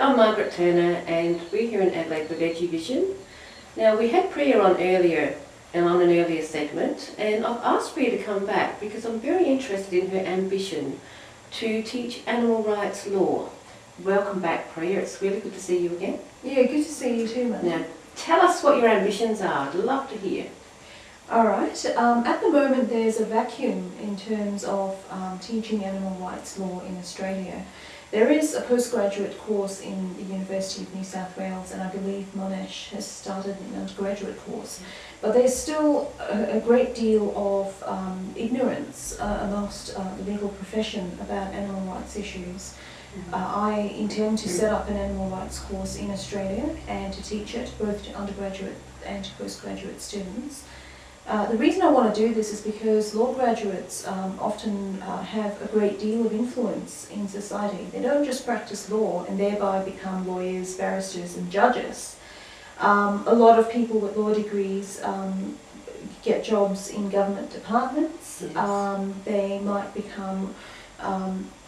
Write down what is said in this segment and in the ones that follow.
I'm Margaret Turner and we're here in Adelaide for Veggie Vision. Now we had Priya on earlier and on an earlier segment, and I've asked Priya to come back because I'm very interested in her ambition to teach animal rights law. Welcome back, Priya. It's really good to see you again. Yeah, good to see you too, Mum. Now tell us what your ambitions are. I'd love to hear. Alright, at the moment there's a vacuum in terms of teaching animal rights law in Australia. There is a postgraduate course in the University of New South Wales, and I believe Monash has started an undergraduate course. But there's still a great deal of ignorance amongst the legal profession about animal rights issues. I intend to set up an animal rights course in Australia and to teach it both to undergraduate and to postgraduate students. The reason I want to do this is because law graduates often have a great deal of influence in society. They don't just practice law and thereby become lawyers, barristers and judges. A lot of people with law degrees get jobs in government departments. Yes. They might become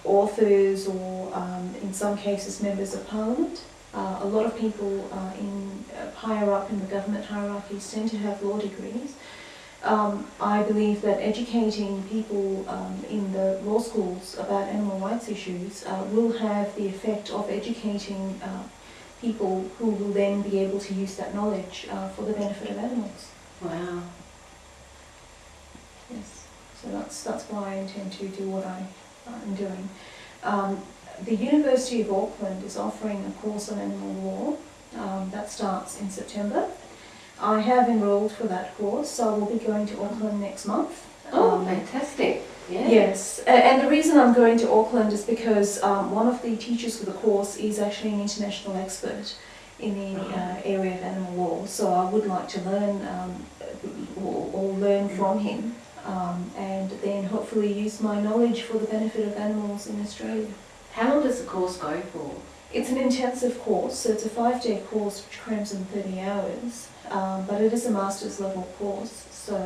authors or in some cases members of parliament. A lot of people higher up in the government hierarchies tend to have law degrees. I believe that educating people in the law schools about animal rights issues will have the effect of educating people who will then be able to use that knowledge for the benefit of animals. Wow. Yes, so that's why I intend to do what I'm doing. The University of Auckland is offering a course on animal law that starts in September. I have enrolled for that course, so I will be going to Auckland next month. Oh, fantastic. Yeah. Yes, and the reason I'm going to Auckland is because one of the teachers for the course is actually an international expert in the area of animal law, so I would like to learn or learn from him and then hopefully use my knowledge for the benefit of animals in Australia. How long does the course go for? It's an intensive course, so it's a 5-day course which crams in 30 hours, but it is a master's level course, so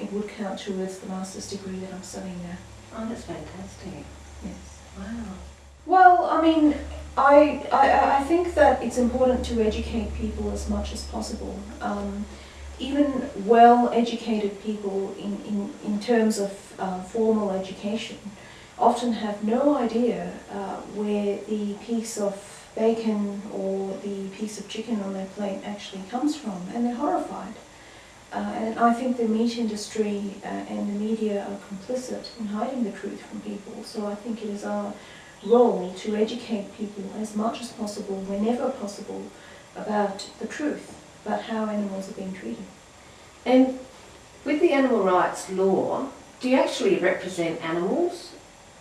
it would count towards the master's degree that I'm studying now. Oh, that's fantastic. Yes. Wow. Well, I mean, I think that it's important to educate people as much as possible. Even well-educated people in terms of formal education often have no idea where the piece of bacon or the piece of chicken on their plate actually comes from, and they're horrified. And I think the meat industry and the media are complicit in hiding the truth from people, so I think it is our role to educate people as much as possible, whenever possible, about the truth, about how animals are being treated. And with the animal rights law, do you actually represent animals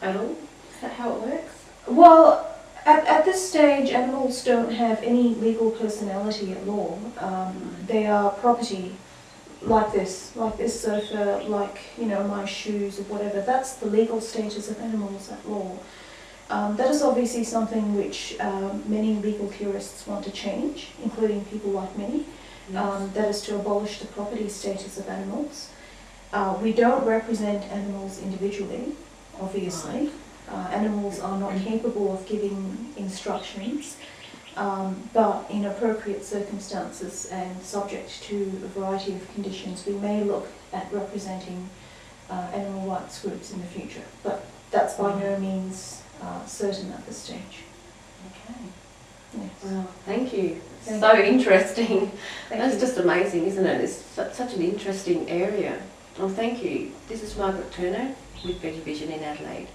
at all? Is that how it works? Well, at this stage, animals don't have any legal personality at law. They are property, like this sofa, like, you know, my shoes or whatever. That's the legal status of animals at law. That is obviously something which many legal theorists want to change, including people like me. Yes. That is to abolish the property status of animals. We don't represent animals individually, obviously. Right. Animals are not capable of giving instructions, but in appropriate circumstances and subject to a variety of conditions, we may look at representing animal rights groups in the future. But that's by no means certain at this stage. Okay. Yes. Well, thank you. Thank so you. interesting. That's you. just amazing, isn't it? It's such an interesting area. Well, thank you. This is Margaret Turner with Veggie Vision in Adelaide.